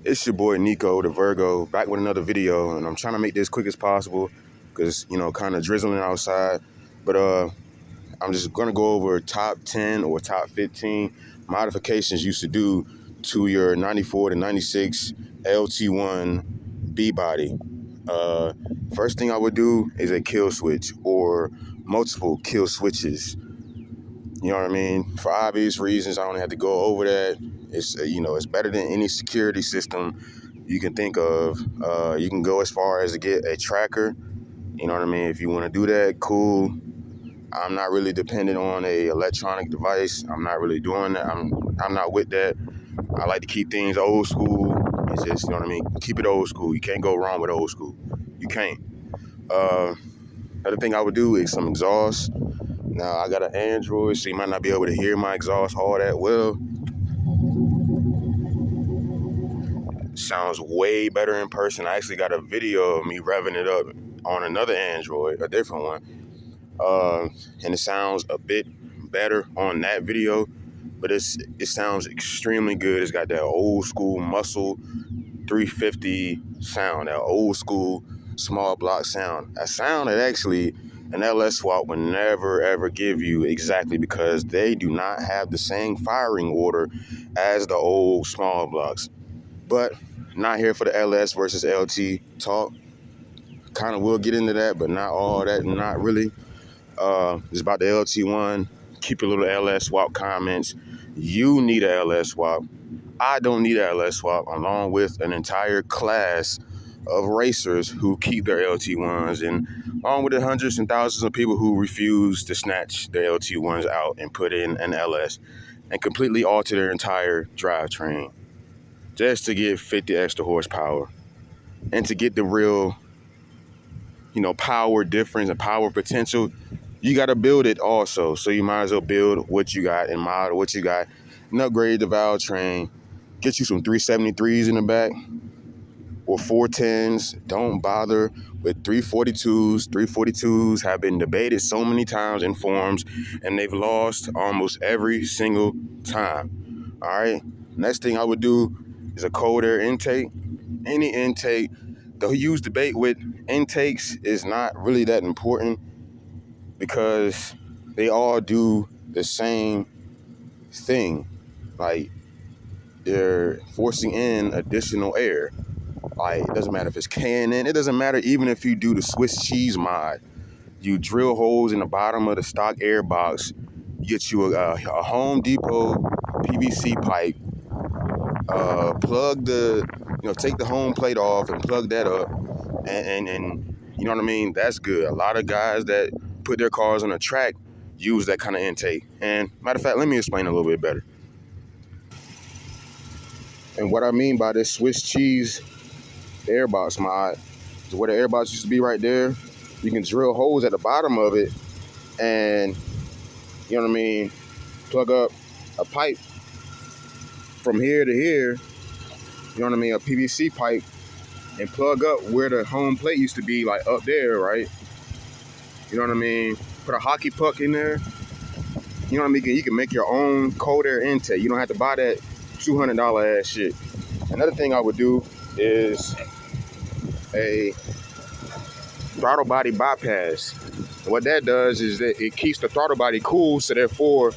It's your boy Nico, the Virgo, back with another video, and I'm trying to make this quick as possible because, kind of drizzling outside. But I'm just going to go over top 10 or top 15 modifications you should do to your 94 to 96 LT1 B-Body. First thing I would do is a kill switch or multiple kill switches. You know what I mean? For obvious reasons, I don't have to go over that. It's it's better than any security system you can think of. You can go as far as to get a tracker. You know what I mean? If you want to do that, cool. I'm not really dependent on a electronic device. I'm not really doing that. I'm not with that. I like to keep things old school. It's just, you know what I mean? Keep it old school. You can't go wrong with old school. You can't. Another thing I would do is some exhaust. Now, I got an Android, so you might not be able to hear my exhaust all that well. Sounds way better in person. I actually got a video of me revving it up on another Android, a different one. And it sounds a bit better on that video, but it sounds extremely good. It's got that old school muscle 350 sound, that old school small block sound. A sound that actually an LS swap would never ever give you, exactly because they do not have the same firing order as the old small blocks. But not here for the LS versus LT talk. Kind of will get into that, but not all that, not really. It's about the LT1. Keep your little LS swap comments. You need a LS swap. I don't need a LS swap, along with an entire class of racers who keep their LT1s, and along with the hundreds and thousands of people who refuse to snatch their LT1s out and put in an LS and completely alter their entire drivetrain just to get 50 extra horsepower and to get the real, power difference and power potential. You got to build it also. So you might as well build what you got and model what you got and upgrade the valve train. Get you some 373s in the back or 410s. Don't bother with 342s. 342s have been debated so many times in forums, and they've lost almost every single time. All right. Next thing I would do is a cold air intake. Any intake. The huge debate with intakes is not really that important because they all do the same thing. Like, they're forcing in additional air. Like, it doesn't matter if it's K&N. It doesn't matter even if you do the Swiss cheese mod. You drill holes in the bottom of the stock air box. You get you a Home Depot PVC pipe. Plug the, take the home plate off and plug that up. And you know what I mean? That's good. A lot of guys that put their cars on a track use that kind of intake. And matter of fact, let me explain a little bit better. And what I mean by this Swiss cheese airbox mod is where the airbox used to be right there. You can drill holes at the bottom of it and, you know what I mean, plug up a pipe from here to here, you know what I mean, a PVC pipe, and plug up where the home plate used to be, like up there, right? You know what I mean? Put a hockey puck in there. You know what I mean? You can make your own cold air intake. You don't have to buy that $200 ass shit. Another thing I would do is a throttle body bypass. And what that does is that it keeps the throttle body cool, so therefore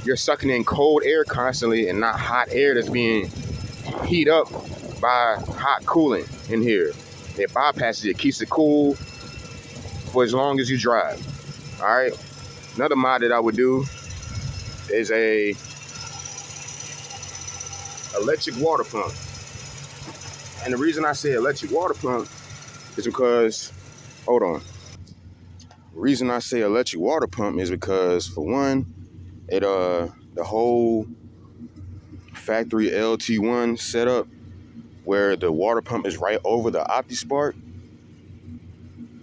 you're sucking in cold air constantly and not hot air that's being heat up by hot coolant in here. It bypasses it, keeps it cool for as long as you drive. All right. Another mod that I would do is a electric water pump. And the reason I say electric water pump is because, hold on. The reason I say electric water pump is because, for one, it the whole factory LT1 setup where the water pump is right over the OptiSpark,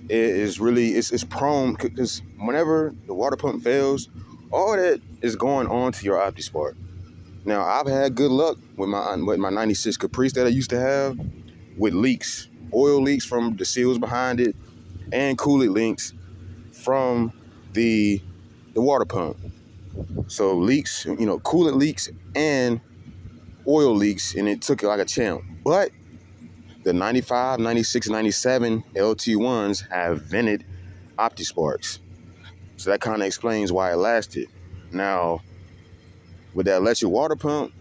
it is really, it's prone, because whenever the water pump fails, all that is going on to your OptiSpark. Now, I've had good luck with my 96 Caprice that I used to have with leaks, oil leaks from the seals behind it, and coolant leaks from the water pump. So leaks, coolant leaks and oil leaks, and it took it like a champ. But the 95, 96, 97 LT1s have vented OptiSparks. So that kind of explains why it lasted. Now, with that electric water pump,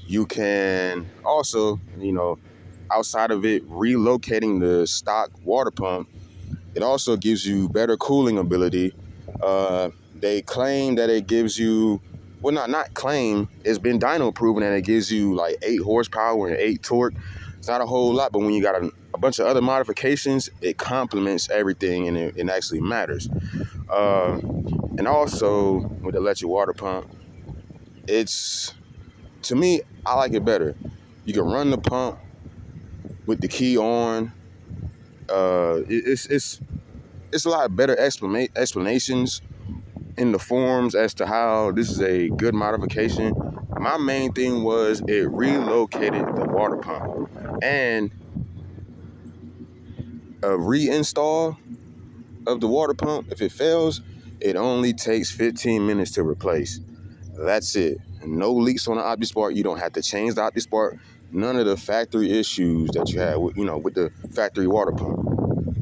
you can also, outside of it relocating the stock water pump, it also gives you better cooling ability. They claim that it gives you, well, not claim, it's been dyno proven that it gives you like 8 horsepower and 8 torque. It's not a whole lot, but when you got a bunch of other modifications, it complements everything, and it actually matters. And also with the electric water pump, to me, I like it better. You can run the pump with the key on. It's a lot better explanations in the forums as to how this is a good modification. My main thing was it relocated the water pump, and a reinstall of the water pump, if it fails, it only takes 15 minutes to replace. That's it. No leaks on the OptiSpark. You don't have to change the OptiSpark. None of the factory issues that you had with the factory water pump.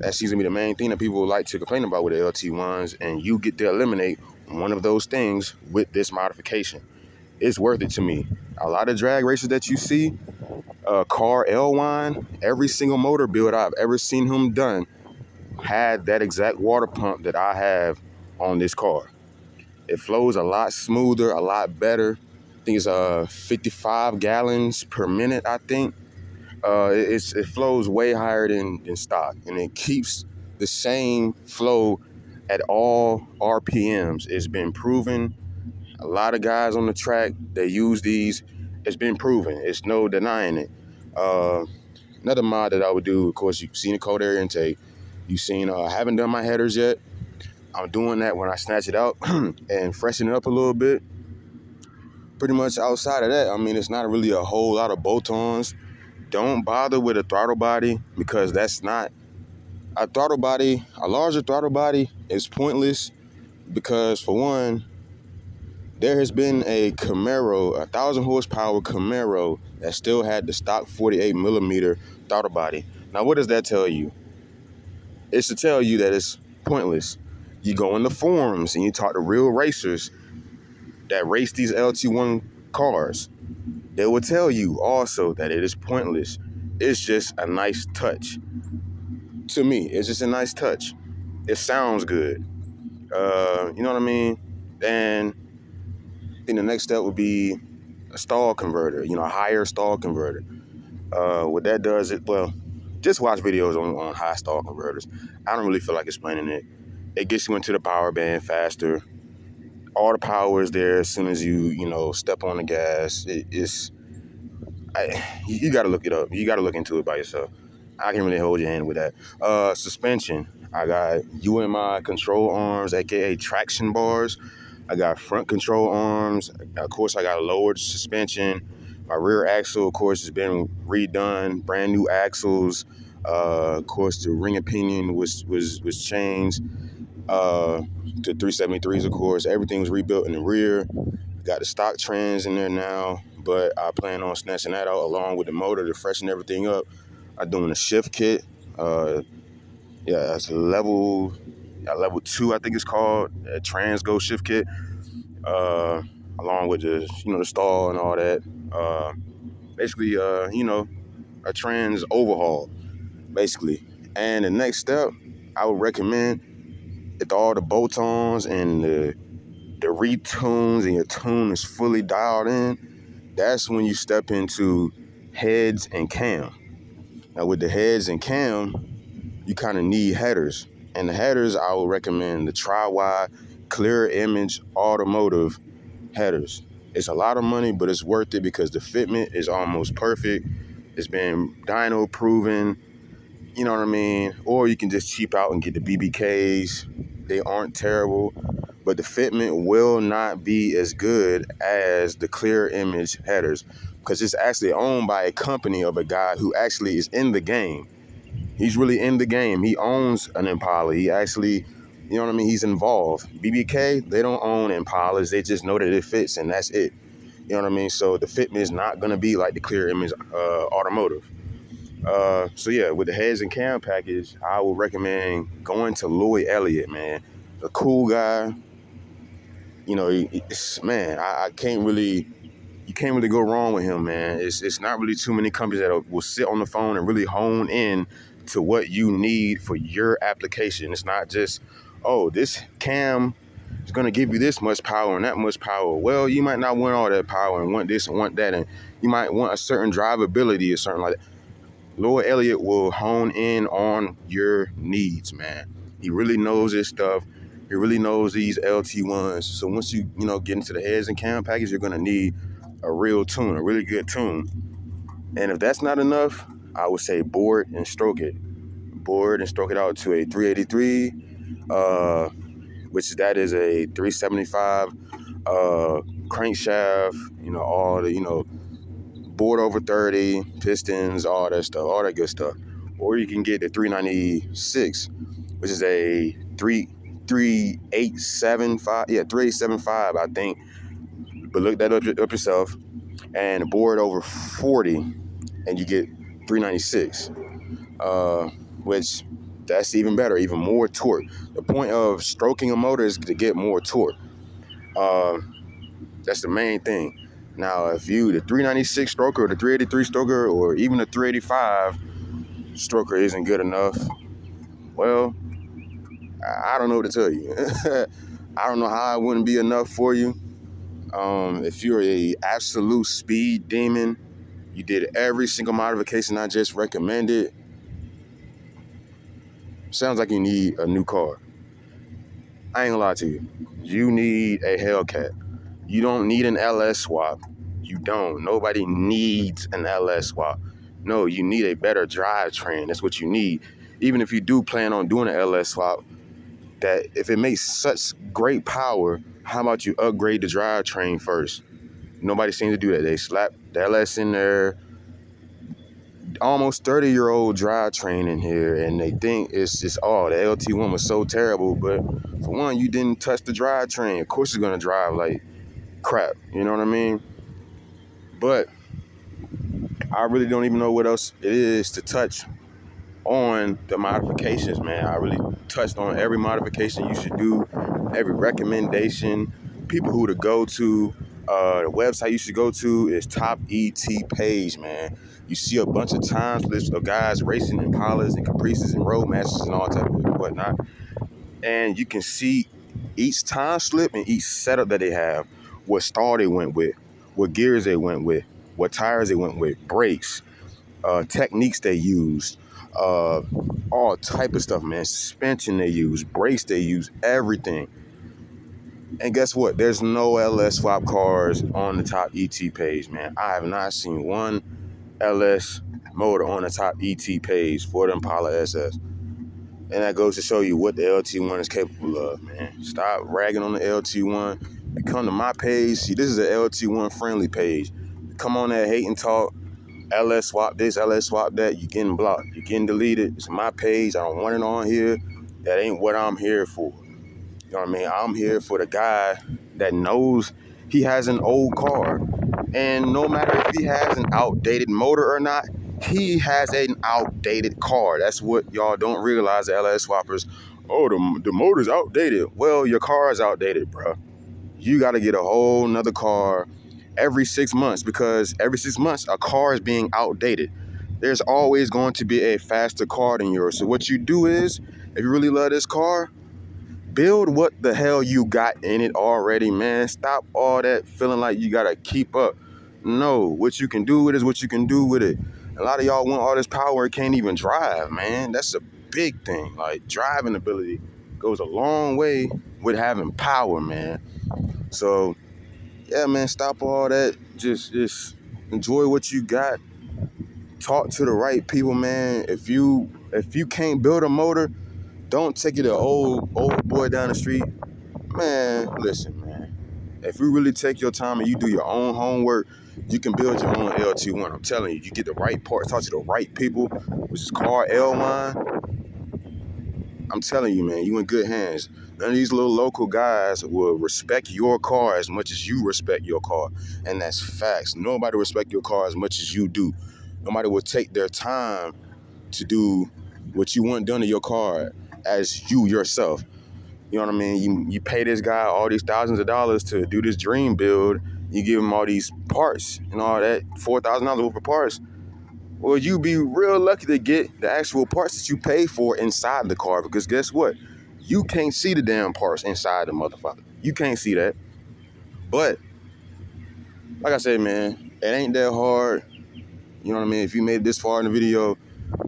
That seems to be the main thing that people like to complain about with the LT1s, and you get to eliminate one of those things with this modification. It's worth it to me. A lot of drag races that you see, car L1, every single motor build I've ever seen him done had that exact water pump that I have on this car. It flows a lot smoother, a lot better. I think it's 55 gallons per minute, I think. It flows way higher than stock, and it keeps the same flow at all RPMs. It's been proven. A lot of guys on the track, they use these. It's been proven. It's no denying it. Another mod that I would do, of course, you've seen the cold air intake. You've seen, I haven't done my headers yet. I'm doing that when I snatch it out and freshen it up a little bit. Pretty much outside of that, I mean, it's not really a whole lot of bolt-ons. Don't bother with a throttle body, because that's not a throttle body. A larger throttle body is pointless because, for one, there has been a Camaro, a 1,000 horsepower Camaro that still had the stock 48 millimeter throttle body. Now, what does that tell you? It's to tell you that it's pointless. You go in the forums and you talk to real racers that race these LT1 cars. They will tell you also that it is pointless. It's just a nice touch. To me, it's just a nice touch. It sounds good. You know what I mean? And I think the next step would be a stall converter, a higher stall converter. What that does, just watch videos on high stall converters. I don't really feel like explaining it. It gets you into the power band faster. All the power is there as soon as you step on the gas. You got to look it up. You got to look into it by yourself. I can't really hold your hand with that. Suspension. I got UMI control arms, aka traction bars. I got front control arms. Of course, I got a lowered suspension. My rear axle, of course, has been redone. Brand new axles. Of course, the ring and pinion was changed to 373s. Of course, everything was rebuilt in the rear. Got the stock trans in there now, but I plan on snatching that out along with the motor to freshen everything up. I'm doing a shift kit. That's level 2, I think it's called, a trans go shift kit. Along with the stall and all that. Basically, a trans overhaul, basically. And the next step, I would recommend, if all the bolt-ons and the retunes and your tune is fully dialed in, that's when you step into heads and cam. Now, with the heads and cam, you kind of need headers. And the headers, I would recommend the tri-wide clear image automotive headers. It's a lot of money, but it's worth it because the fitment is almost perfect. It's been dyno proven, you know what I mean? Or you can just cheap out and get the BBKs. They aren't terrible, but the fitment will not be as good as the clear image headers because it's actually owned by a company of a guy who actually is in the game. He's really in the game. He owns an Impala. He actually, you know what I mean? He's involved. BBK, they don't own Impalas. They just know that it fits, and that's it. You know what I mean? So the fitment is not gonna be like the Clear Image Automotive. So yeah, with the heads and cam package, I would recommend going to Lloyd Elliott, man. A cool guy. You know, man, I can't really, you can't really go wrong with him, man. It's not really too many companies that will sit on the phone and really hone in to what you need for your application. It's not just, oh, this cam is gonna give you this much power and that much power. Well, you might not want all that power and want this and want that, and you might want a certain drivability or something like that. Lloyd Elliott will hone in on your needs, man. He really knows this stuff. He really knows these LT1s. So once you get into the heads and cam package, you're gonna need a real tune, a really good tune. And if that's not enough, I would say board and stroke it. Board and stroke it out to a 383, which that is a 375 crankshaft. All the board over 30, pistons, all that stuff, all that good stuff. Or you can get the 396, which is a 3875, I think. But look that up yourself. And board over 40, and you get 396, which that's even better, even more torque. The point of stroking a motor is to get more torque. That's the main thing. Now, if you, the 396 stroker, or the 383 stroker, or even the 385 stroker isn't good enough, well, I don't know what to tell you. I don't know how it wouldn't be enough for you. If you're a absolute speed demon, you did every single modification I just recommended, sounds like you need a new car. I ain't gonna lie to you. You need a Hellcat. You don't need an LS swap. You don't. Nobody needs an LS swap. No, you need a better drivetrain. That's what you need. Even if you do plan on doing an LS swap, that if it makes such great power, how about you upgrade the drivetrain first? Nobody seems to do that. They slap the LS in there, almost 30-year-old drivetrain in here, and they think it's just, oh, the LT1 was so terrible. But for one, you didn't touch the drivetrain. Of course it's gonna drive like crap. You know what I mean? But I really don't even know what else it is to touch on the modifications, man. I really touched on every modification you should do, every recommendation, people who to go to. The website you should go to is Top ET page, man. You see a bunch of time slips of guys racing Impalas and Caprices and Roadmasters and all type of whatnot. And you can see each time slip and each setup that they have, what stall they went with, what gears they went with, what tires they went with, brakes, techniques they used, all type of stuff, man. Suspension they use, brakes they use, everything. And guess what? There's no LS swap cars on the Top ET page, man. I have not seen one LS motor on the Top ET page for the Impala SS. And that goes to show you what the LT1 is capable of, man. Stop ragging on the LT1. You come to my page. See, this is an LT1 friendly page. Come on there, hate and talk. LS swap this, LS swap that. You're getting blocked. You're getting deleted. It's my page. I don't want it on here. That ain't what I'm here for. You know what I mean? I'm here for the guy that knows he has an old car. And no matter if he has an outdated motor or not, he has an outdated car. That's what y'all don't realize, the LS swappers. Oh, the motor's outdated. Well, your car is outdated, bro. You got to get a whole nother car every 6 months, because every 6 months, a car is being outdated. There's always going to be a faster car than yours. So what you do is, if you really love this car, build what the hell you got in it already, man. Stop all that feeling like you got to keep up. No, what you can do with it is what you can do with it. A lot of y'all want all this power and can't even drive, man. That's a big thing. Like, driving ability goes a long way with having power, man. So, yeah, man, stop all that. Just enjoy what you got. Talk to the right people, man. If you can't build a motor, don't take it to old boy down the street. Man, listen, man. If you really take your time and you do your own homework, you can build your own LT1. I'm telling you, you get the right parts, talk to the right people, which is Car L1. I'm telling you, man, you in good hands. None of these little local guys will respect your car as much as you respect your car. And that's facts. Nobody respect your car as much as you do. Nobody will take their time to do what you want done to your car as you yourself. You know what I mean? You pay this guy all these thousands of dollars to do this dream build. You give him all these parts and all that, $4,000 worth of parts. Well, you be real lucky to get the actual parts that you pay for inside the car, because guess what? You can't see the damn parts inside the motherfucker. You can't see that. But, like I said, man, it ain't that hard. You know what I mean? If you made it this far in the video,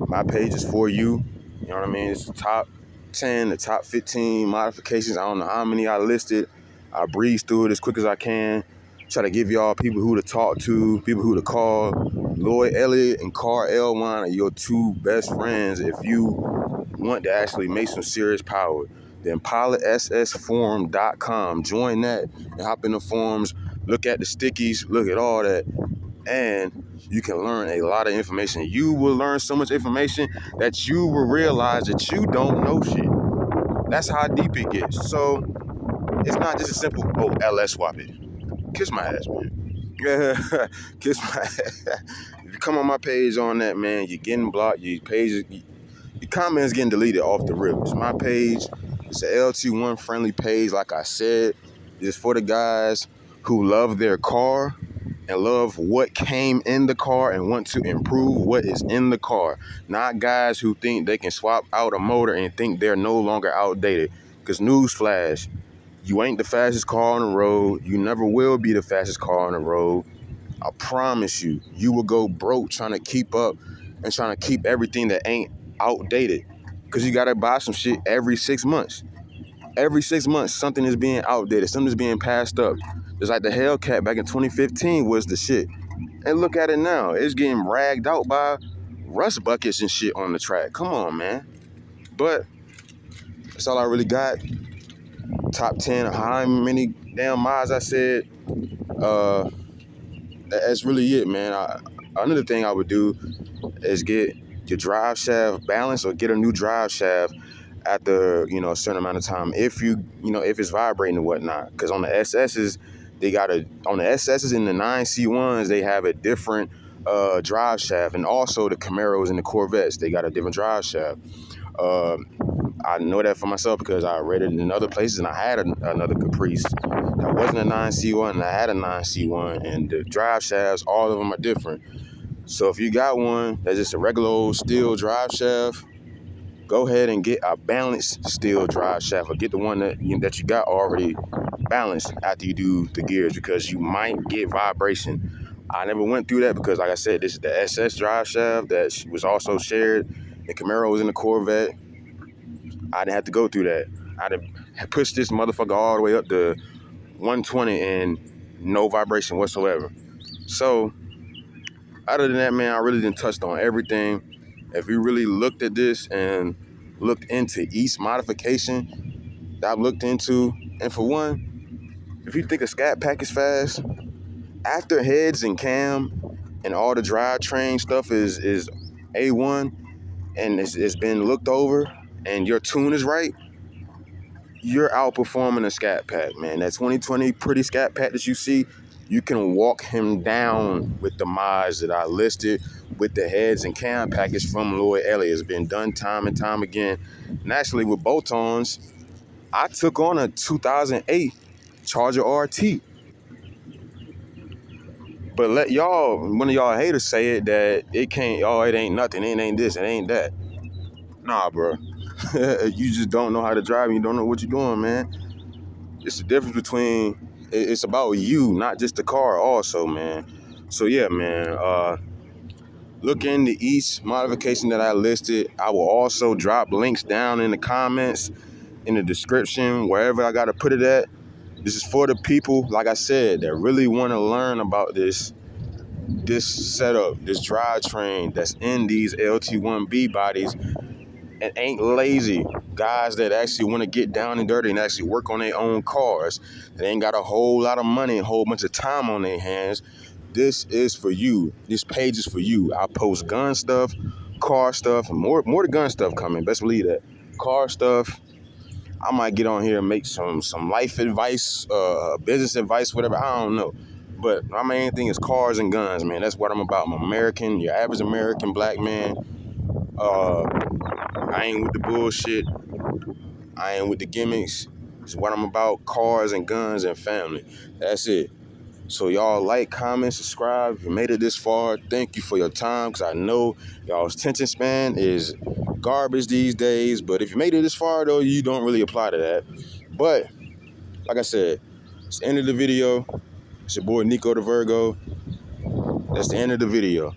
my page is for you. You know what I mean? It's the top 10, the top 15 modifications. I don't know how many I listed. I breeze through it as quick as I can. Try to give y'all people who to talk to, people who to call. Lloyd Elliott and Carl L1 are your two best friends if you want to actually make some serious power. The Impalas SS forum.com. Join that and hop in the forums. Look at the stickies. Look at all that. And you can learn a lot of information. You will learn so much information that you will realize that you don't know shit. That's how deep it gets. So it's not just a simple, oh, LS swap it. Kiss my ass, man. Yeah, kiss my ass. If you come on my page on that, man, you're getting blocked. Your comments getting deleted off the rip. It's my page. It's an LT1 friendly page, like I said. It's for the guys who love their car and love what came in the car and want to improve what is in the car. Not guys who think they can swap out a motor and think they're no longer outdated. Because newsflash, you ain't the fastest car on the road. You never will be the fastest car on the road. I promise you, you will go broke trying to keep up and trying to keep everything that ain't outdated. Because you got to buy some shit every 6 months. Every 6 months, something is being outdated. Something is being passed up. It's like the Hellcat back in 2015 was the shit. And look at it now. It's getting ragged out by rust buckets and shit on the track. Come on, man. But that's all I really got. Top 10, how many damn miles I said. That's really it, man. Another thing I would do is get your drive shaft balanced or get a new drive shaft after, a certain amount of time. If if it's vibrating and whatnot. Because on the SSs, on the SSs and the 9C1s, they have a different drive shaft. And also the Camaros and the Corvettes, they got a different drive shaft. I know that for myself because I read it in other places, and I had another Caprice that wasn't a 9C1, and I had a 9C1, and the drive shafts, all of them are different. So if you got one that's just a regular old steel drive shaft, go ahead and get a balanced steel drive shaft, or get the one that you got already balanced after you do the gears, because you might get vibration. I never went through that because, like I said, this is the SS drive shaft that was also shared. The Camaro was in the Corvette. I didn't have to go through that. I had pushed this motherfucker all the way up to 120 and no vibration whatsoever. So, other than that, man, I really didn't touch on everything. If we really looked at this and looked into each modification that I've looked into, and for one, if you think a scat pack is fast, after heads and cam and all the drivetrain stuff is A1 and it's been looked over and your tune is right, you're outperforming a scat pack, man. That 2020 pretty scat pack that you see, you can walk him down with the mods that I listed with the heads and cam package from Lloyd Elliott. It's been done time and time again. And actually with bolt-ons, I took on a 2008 Charger RT. But let one of y'all haters say it that it can't, it ain't nothing, it ain't this, it ain't that. Nah, bro. You just don't know how to drive and you don't know what you're doing, man. It's the difference between, it's about you, not just the car also, man. So yeah, man, look into each modification that I listed. I will also drop links down in the comments, in the description, wherever I gotta put it at. This is for the people, like I said, that really want to learn about this setup, this drivetrain that's in these LT1 B-Bodies, and ain't lazy. Guys that actually want to get down and dirty and actually work on their own cars. They ain't got a whole lot of money and a whole bunch of time on their hands. This is for you. This page is for you. I post gun stuff, car stuff, and more gun stuff coming. Best believe that. Car stuff, I might get on here and make some life advice, business advice, whatever. I don't know. But my main thing is cars and guns, man. That's what I'm about. I'm American, your average American black man. I ain't with the bullshit. I ain't with the gimmicks. It's what I'm about, cars and guns and family. That's it. So y'all like, comment, subscribe. If you made it this far, thank you for your time, because I know y'all's attention span is garbage these days. But if you made it this far, though, you don't really apply to that. But like I said, it's the end of the video. It's your boy Nico the Virgo. That's the end of the video.